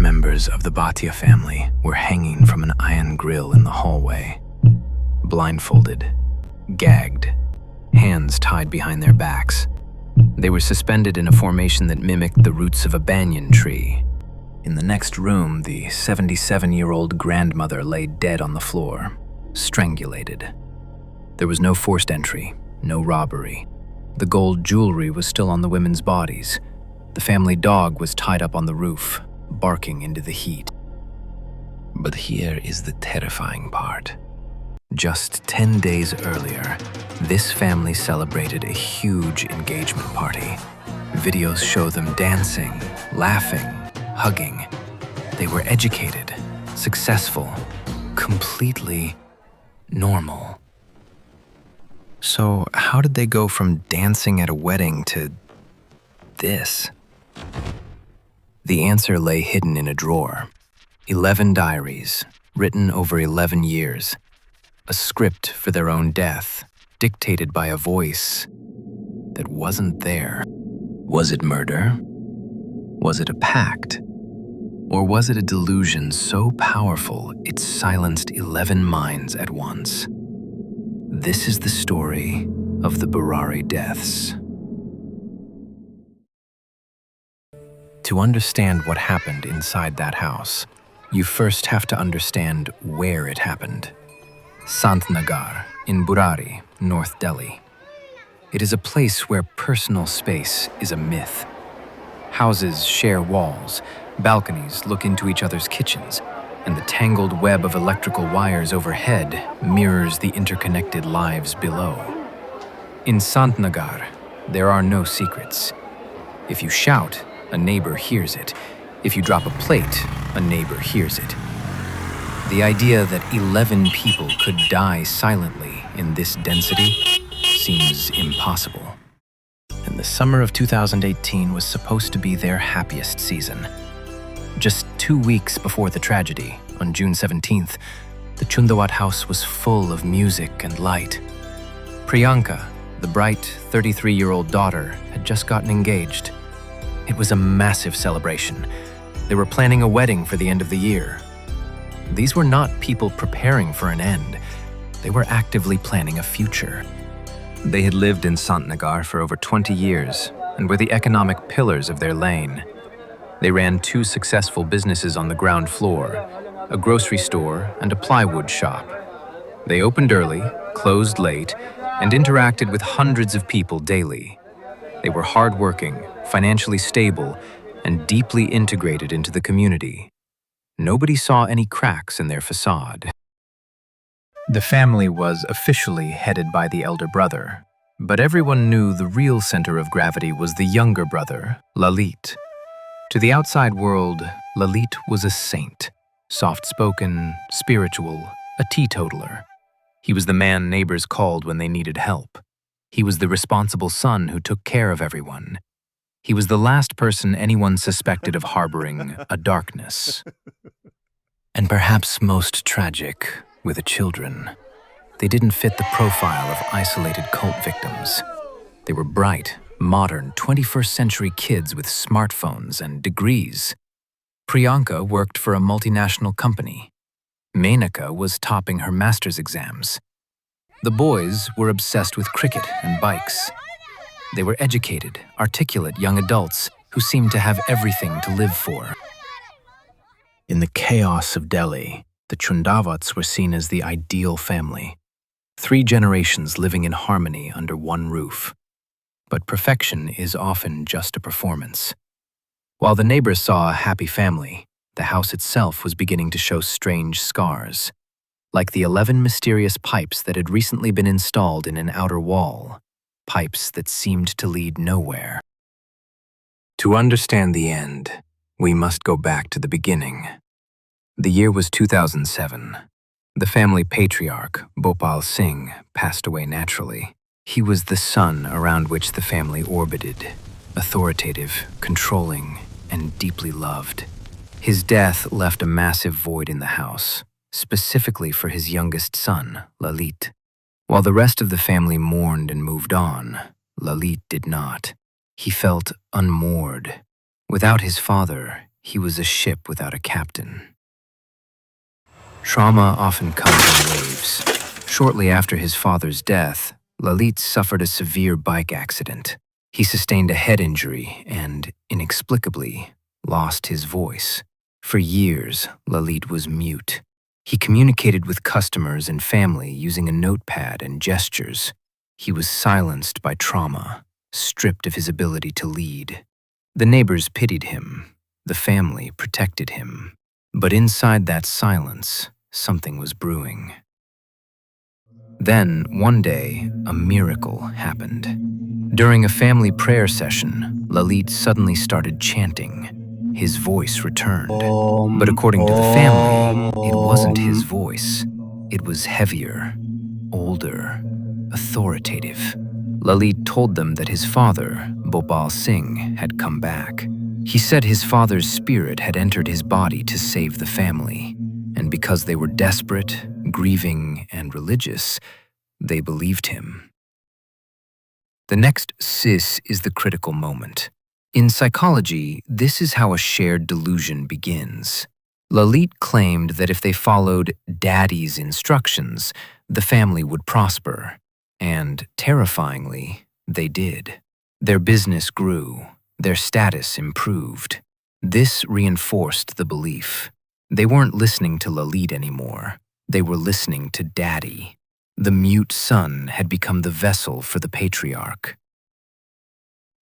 Members of the Bhatia family were hanging from an iron grill in the hallway, blindfolded, gagged, hands tied behind their backs. They were suspended in a formation that mimicked the roots of a banyan tree. In the next room, the 77-year-old grandmother lay dead on the floor, strangulated. There was no forced entry, no robbery. The gold jewelry was still on the women's bodies. The family dog was tied up on the roof, barking into the heat. But here is the terrifying part. Just 10 days earlier, this family celebrated a huge engagement party. Videos show them dancing, laughing, hugging. They were educated, successful, completely normal. So how did they go from dancing at a wedding to this? The answer lay hidden in a drawer. 11 diaries, written over 11 years. A script for their own death, dictated by a voice that wasn't there. Was it murder? Was it a pact? Or was it a delusion so powerful it silenced 11 minds at once? This is the story of the Burari deaths. To understand what happened inside that house, you first have to understand where it happened. Santnagar in Burari, North Delhi. It is a place where personal space is a myth. Houses share walls, balconies look into each other's kitchens, and the tangled web of electrical wires overhead mirrors the interconnected lives below. In Santnagar, there are no secrets. If you shout, a neighbor hears it. If you drop a plate, a neighbor hears it. The idea that 11 people could die silently in this density seems impossible. And the summer of 2018 was supposed to be their happiest season. Just 2 weeks before the tragedy, on June 17th, the Chundawat house was full of music and light. Priyanka, the bright 33-year-old daughter, had just gotten engaged. It was a massive celebration. They were planning a wedding for the end of the year. These were not people preparing for an end. They were actively planning a future. They had lived in Santnagar for over 20 years and were the economic pillars of their lane. They ran 2 successful businesses on the ground floor, a grocery store and a plywood shop. They opened early, closed late, and interacted with hundreds of people daily. They were hardworking, financially stable, and deeply integrated into the community. Nobody saw any cracks in their facade. The family was officially headed by the elder brother, but everyone knew the real center of gravity was the younger brother, Lalit. To the outside world, Lalit was a saint, soft-spoken, spiritual, a teetotaler. He was the man neighbors called when they needed help. He was the responsible son who took care of everyone. He was the last person anyone suspected of harboring a darkness. And perhaps most tragic were the children. They didn't fit the profile of isolated cult victims. They were bright, modern, 21st century kids with smartphones and degrees. Priyanka worked for a multinational company. Menaka was topping her master's exams. The boys were obsessed with cricket and bikes. They were educated, articulate young adults who seemed to have everything to live for. In the chaos of Delhi, the Chundawats were seen as the ideal family. 3 generations living in harmony under one roof. But perfection is often just a performance. While the neighbors saw a happy family, the house itself was beginning to show strange scars, like the 11 mysterious pipes that had recently been installed in an outer wall, pipes that seemed to lead nowhere. To understand the end, we must go back to the beginning. The year was 2007. The family patriarch, Bhopal Singh, passed away naturally. He was the sun around which the family orbited, authoritative, controlling, and deeply loved. His death left a massive void in the house, specifically for his youngest son, Lalit. While the rest of the family mourned and moved on, Lalit did not. He felt unmoored. Without his father, he was a ship without a captain. Trauma often comes in waves. Shortly after his father's death, Lalit suffered a severe bike accident. He sustained a head injury and, inexplicably, lost his voice. For years, Lalit was mute. He communicated with customers and family using a notepad and gestures. He was silenced by trauma, stripped of his ability to lead. The neighbors pitied him. The family protected him. But inside that silence, something was brewing. Then, one day, a miracle happened. During a family prayer session, Lalit suddenly started chanting. His voice returned. But according to the family, it wasn't his voice. It was heavier, older, authoritative. Lalit told them that his father, Bhopal Singh, had come back. He said his father's spirit had entered his body to save the family, and because they were desperate, grieving, and religious, they believed him. The next sis is the critical moment. In psychology, this is how a shared delusion begins. Lalit claimed that if they followed Daddy's instructions, the family would prosper, and terrifyingly, they did. Their business grew. Their status improved. This reinforced the belief. They weren't listening to Lalit anymore. They were listening to Daddy. The mute son had become the vessel for the patriarch.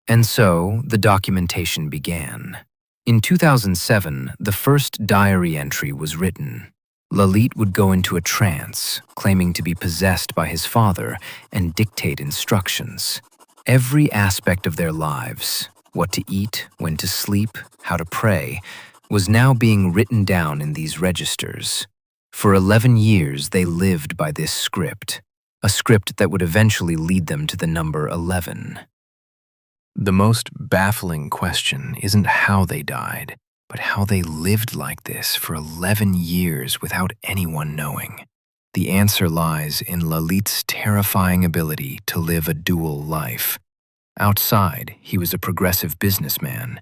And so, the documentation began. In 2007, the first diary entry was written. Lalit would go into a trance, claiming to be possessed by his father, and dictate instructions. Every aspect of their lives, what to eat, when to sleep, how to pray, was now being written down in these registers. For 11 years, they lived by this script, a script that would eventually lead them to the number 11. The most baffling question isn't how they died, but how they lived like this for 11 years without anyone knowing. The answer lies in Lalit's terrifying ability to live a dual life. Outside, he was a progressive businessman.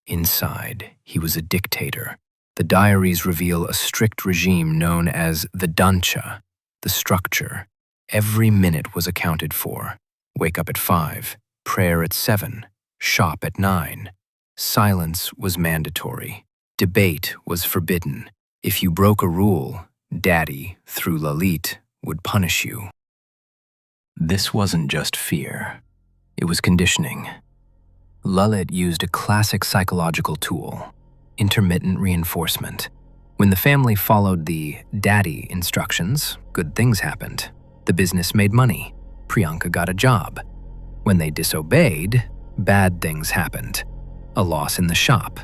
Inside, he was a dictator. The diaries reveal a strict regime known as the dancha, the structure. Every minute was accounted for. Wake up at 5, prayer at 7, shop at 9. Silence was mandatory. Debate was forbidden. If you broke a rule, Daddy, through Lalit, would punish you. This wasn't just fear. It was conditioning. Lalit used a classic psychological tool, intermittent reinforcement. When the family followed the Daddy instructions, good things happened. The business made money. Priyanka got a job. When they disobeyed, bad things happened. A loss in the shop,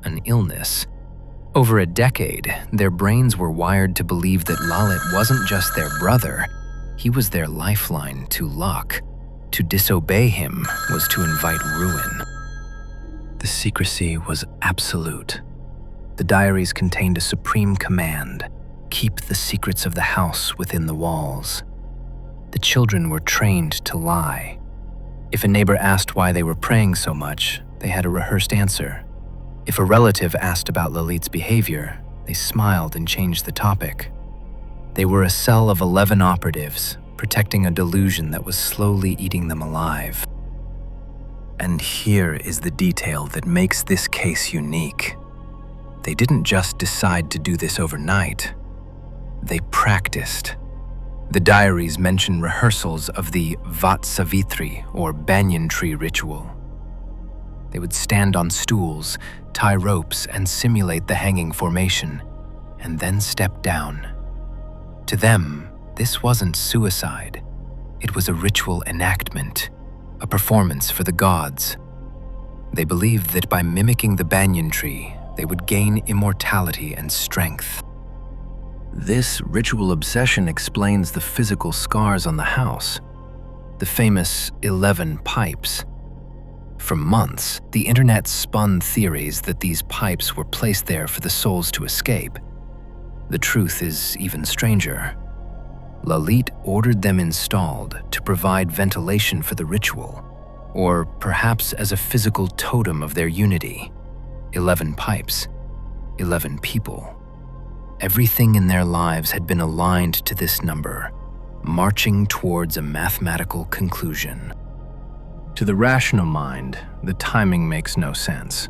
an illness. Over a decade, their brains were wired to believe that Lalit wasn't just their brother, he was their lifeline to luck. To disobey him was to invite ruin. The secrecy was absolute. The diaries contained a supreme command: keep the secrets of the house within the walls. The children were trained to lie. If a neighbor asked why they were praying so much, they had a rehearsed answer. If a relative asked about Lalit's behavior, they smiled and changed the topic. They were a cell of 11 operatives, protecting a delusion that was slowly eating them alive. And here is the detail that makes this case unique. They didn't just decide to do this overnight. They practiced. The diaries mention rehearsals of the Vat Savitri, or banyan tree ritual. They would stand on stools, tie ropes, and simulate the hanging formation, and then step down. To them, this wasn't suicide. It was a ritual enactment, a performance for the gods. They believed that by mimicking the banyan tree, they would gain immortality and strength. This ritual obsession explains the physical scars on the house, the famous 11 pipes. For months, the internet spun theories that these pipes were placed there for the souls to escape. The truth is even stranger. Lalit ordered them installed to provide ventilation for the ritual, or perhaps as a physical totem of their unity. 11 pipes, 11 people. Everything in their lives had been aligned to this number, marching towards a mathematical conclusion. To the rational mind, the timing makes no sense.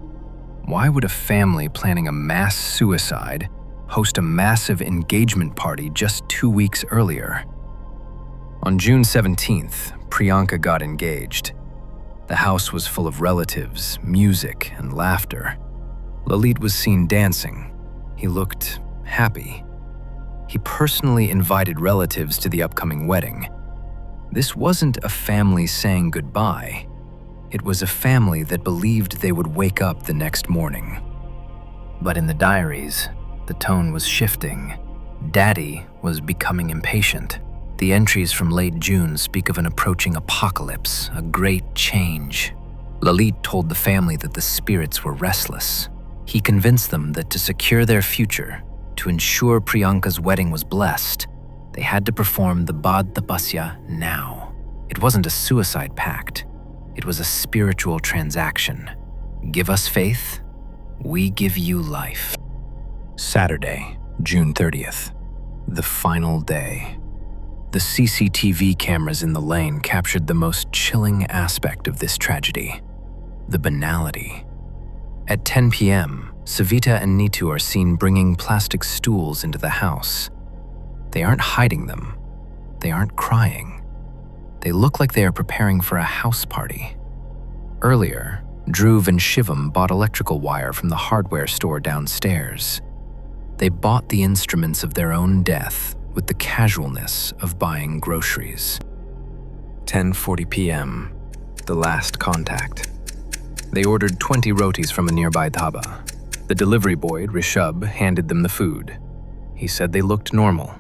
Why would a family planning a mass suicide host a massive engagement party just 2 weeks earlier? On June 17th, Priyanka got engaged. The house was full of relatives, music, and laughter. Lalit was seen dancing. He looked happy. He personally invited relatives to the upcoming wedding. This wasn't a family saying goodbye. It was a family that believed they would wake up the next morning. But in the diaries, the tone was shifting. Daddy was becoming impatient. The entries from late June speak of an approaching apocalypse, a great change. Lalit told the family that the spirits were restless. He convinced them that to secure their future, to ensure Priyanka's wedding was blessed, they had to perform the Bhatia now. It wasn't a suicide pact. It was a spiritual transaction. Give us faith, we give you life. Saturday, June 30th, the final day. The CCTV cameras in the lane captured the most chilling aspect of this tragedy, the banality. At 10 p.m., Savita and Neetu are seen bringing plastic stools into the house. They aren't hiding them. They aren't crying. They look like they are preparing for a house party. Earlier, Dhruv and Shivam bought electrical wire from the hardware store downstairs. They bought the instruments of their own death with the casualness of buying groceries. 10:40 p.m., the last contact. They ordered 20 rotis from a nearby dhaba. The delivery boy, Rishabh, handed them the food. He said they looked normal.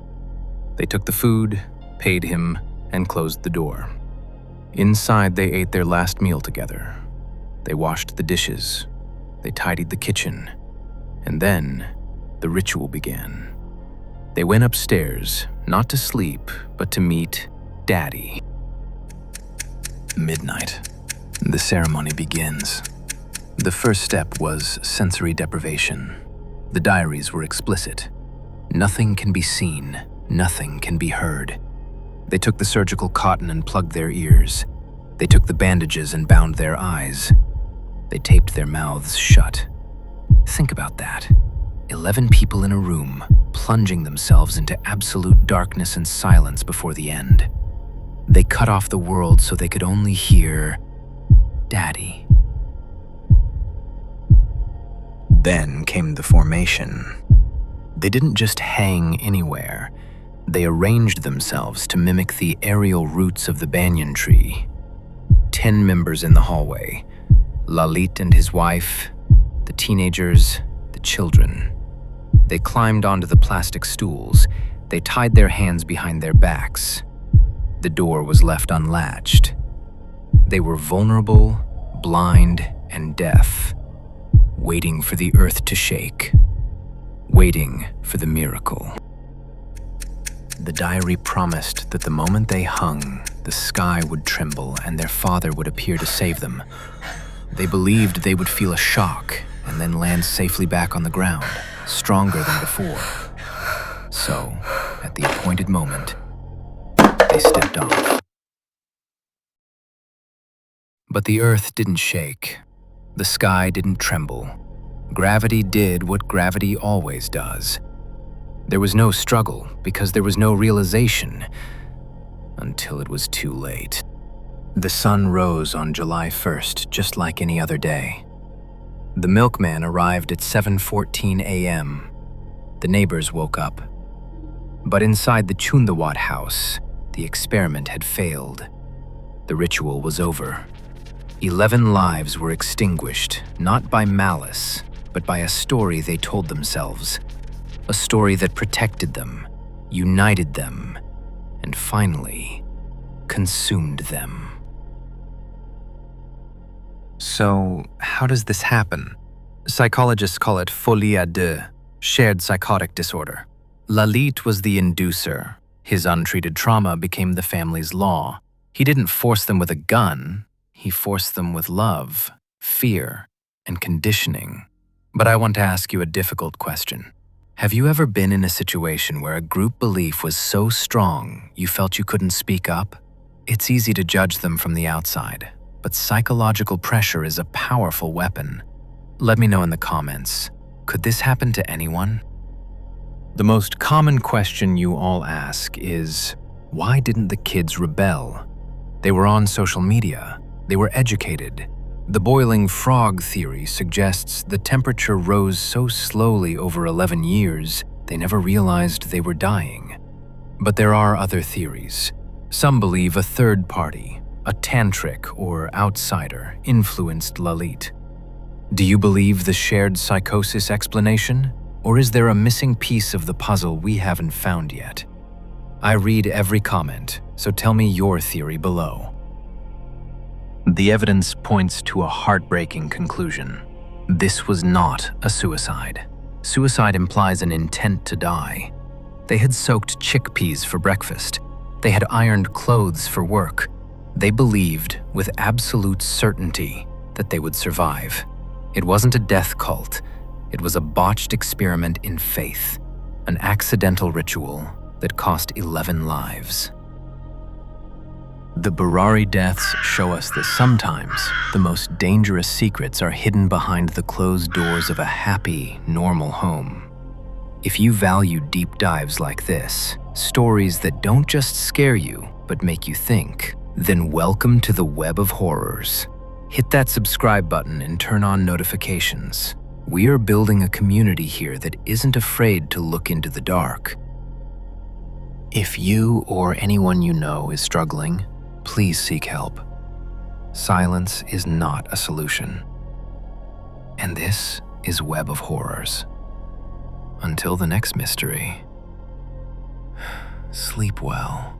They took the food, paid him, and closed the door. Inside, they ate their last meal together. They washed the dishes. They tidied the kitchen. And then, the ritual began. They went upstairs, not to sleep, but to meet Daddy. Midnight. The ceremony begins. The first step was sensory deprivation. The diaries were explicit. Nothing can be seen, nothing can be heard. They took the surgical cotton and plugged their ears. They took the bandages and bound their eyes. They taped their mouths shut. Think about that. 11 people in a room, plunging themselves into absolute darkness and silence before the end. They cut off the world so they could only hear Daddy. Then came the formation. They didn't just hang anywhere. They arranged themselves to mimic the aerial roots of the banyan tree. 10 members in the hallway. Lalit and his wife, the teenagers, the children. They climbed onto the plastic stools. They tied their hands behind their backs. The door was left unlatched. They were vulnerable, blind, and deaf, waiting for the earth to shake, waiting for the miracle. The diary promised that the moment they hung, the sky would tremble and their father would appear to save them. They believed they would feel a shock and then land safely back on the ground, stronger than before. So, at the appointed moment, they stepped off. But the earth didn't shake. The sky didn't tremble. Gravity did what gravity always does. There was no struggle because there was no realization until it was too late. The sun rose on July 1st, just like any other day. The milkman arrived at 7:14 a.m. The neighbors woke up. But inside the Chundawat house, the experiment had failed. The ritual was over. 11 lives were extinguished, not by malice, but by a story they told themselves. A story that protected them, united them, and finally, consumed them. So, how does this happen? Psychologists call it Folie à deux, shared psychotic disorder. Lalit was the inducer. His untreated trauma became the family's law. He didn't force them with a gun. He forced them with love, fear, and conditioning. But I want to ask you a difficult question. Have you ever been in a situation where a group belief was so strong you felt you couldn't speak up? It's easy to judge them from the outside, but psychological pressure is a powerful weapon. Let me know in the comments, could this happen to anyone? The most common question you all ask is, why didn't the kids rebel? They were on social media. They were educated. The boiling frog theory suggests the temperature rose so slowly over 11 years, they never realized they were dying. But there are other theories. Some believe a third party, a tantric or outsider, influenced Lalit. Do you believe the shared psychosis explanation? Or is there a missing piece of the puzzle we haven't found yet? I read every comment, so tell me your theory below. The evidence points to a heartbreaking conclusion. This was not a suicide. Suicide implies an intent to die. They had soaked chickpeas for breakfast. They had ironed clothes for work. They believed with absolute certainty that they would survive. It wasn't a death cult. It was a botched experiment in faith, an accidental ritual that cost 11 lives. The Burari deaths show us that sometimes the most dangerous secrets are hidden behind the closed doors of a happy, normal home. If you value deep dives like this, stories that don't just scare you but make you think, then welcome to the web of horrors. Hit that subscribe button and turn on notifications. We are building a community here that isn't afraid to look into the dark. If you or anyone you know is struggling, please seek help. Silence is not a solution. And this is Web of Horrors. Until the next mystery, sleep well.